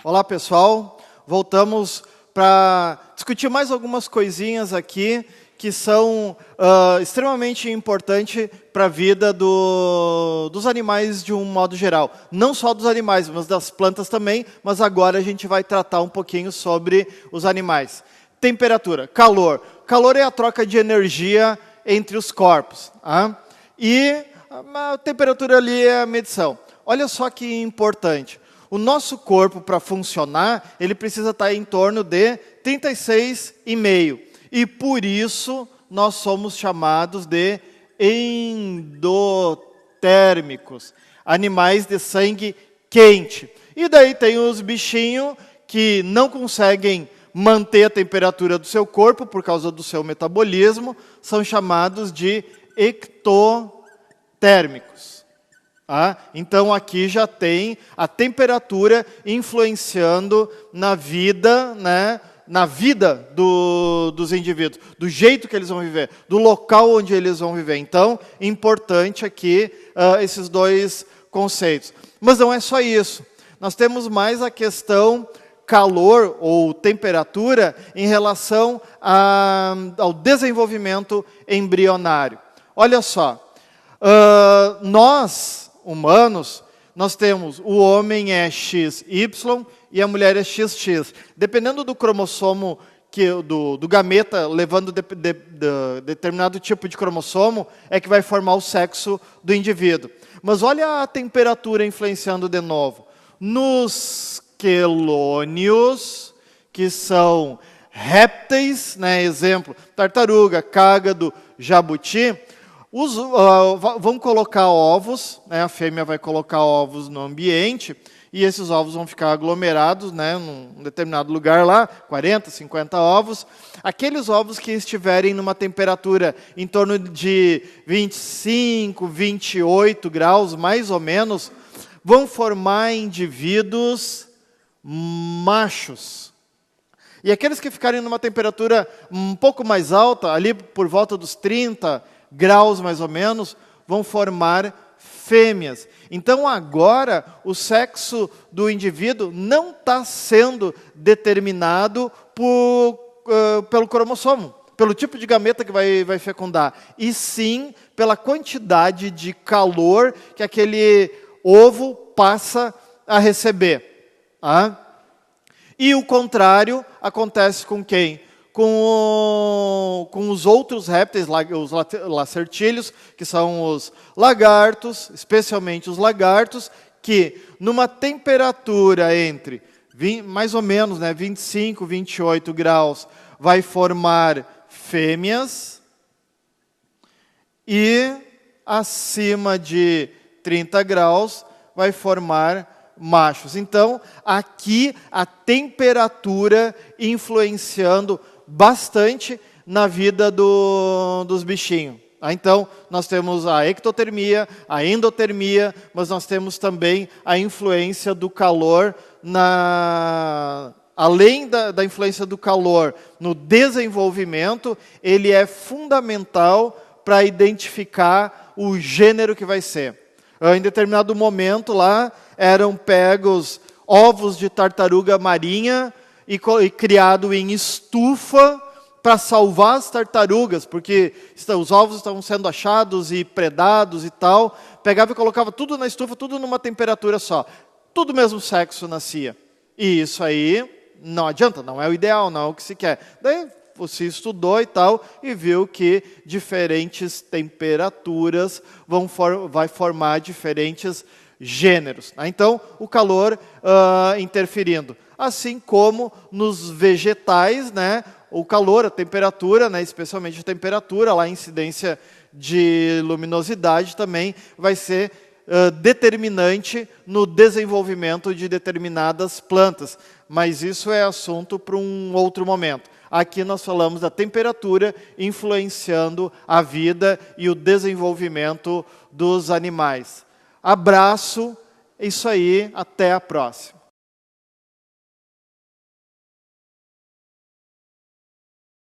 Olá, pessoal. Voltamos para discutir mais algumas coisinhas aqui que são extremamente importantes para a vida dos animais de um modo geral. Não só dos animais, mas das plantas também, mas agora a gente vai tratar um pouquinho sobre os animais. Temperatura, calor. Calor é a troca de energia entre os corpos. E a temperatura ali é a medição. Olha só que importante. O nosso corpo, para funcionar, ele precisa estar em torno de 36,5. E por isso, nós somos chamados de endotérmicos. Animais de sangue quente. E daí tem os bichinhos que não conseguem manter a temperatura do seu corpo por causa do seu metabolismo. São chamados de ectotérmicos. Então, aqui já tem a temperatura influenciando na vida, na vida dos indivíduos, do jeito que eles vão viver, do local onde eles vão viver. Então, importante aqui esses dois conceitos. Mas não é só isso. Nós temos mais a questão calor ou temperatura em relação ao desenvolvimento embrionário. Olha só, nós, humanos, nós temos o homem é XY e a mulher é XX. Dependendo do cromossomo, do gameta, levando determinado tipo de cromossomo, é que vai formar o sexo do indivíduo. Mas olha a temperatura influenciando de novo. Nos quelônios, que são répteis, exemplo, tartaruga, cágado, jabuti, vão colocar ovos, a fêmea vai colocar ovos no ambiente, e esses ovos vão ficar aglomerados, num determinado lugar lá, 40, 50 ovos. Aqueles ovos que estiverem numa temperatura em torno de 25, 28 graus, mais ou menos, vão formar indivíduos machos. E aqueles que ficarem numa temperatura um pouco mais alta, ali por volta dos 30 graus mais ou menos, vão formar fêmeas. Então agora o sexo do indivíduo não está sendo determinado pelo cromossomo, pelo tipo de gameta que vai fecundar, e sim pela quantidade de calor que aquele ovo passa a receber. E o contrário acontece com quem? Com os outros répteis, os lacertílios, que são os lagartos, especialmente os lagartos, que numa temperatura entre mais ou menos 25, 28 graus, vai formar fêmeas, e acima de 30 graus vai formar machos. Então, aqui a temperatura influenciando bastante na vida dos bichinhos. Então, nós temos a ectotermia, a endotermia, mas nós temos também a influência do calor, além da influência do calor no desenvolvimento, ele é fundamental para identificar o gênero que vai ser. Em determinado momento lá, eram pegos ovos de tartaruga marinha e criado em estufa para salvar as tartarugas, porque os ovos estavam sendo achados e predados e tal. Pegava e colocava tudo na estufa, tudo numa temperatura só. Tudo mesmo sexo nascia. E isso aí não adianta, não é o ideal, não é o que se quer. Daí você estudou e tal, e viu que diferentes temperaturas vai formar diferentes gêneros. Então, o calor interferindo. Assim como nos vegetais, o calor, a temperatura, especialmente a temperatura, lá a incidência de luminosidade também vai ser determinante no desenvolvimento de determinadas plantas. Mas isso é assunto para um outro momento. Aqui nós falamos da temperatura influenciando a vida e o desenvolvimento dos animais. Abraço, é isso aí, até a próxima.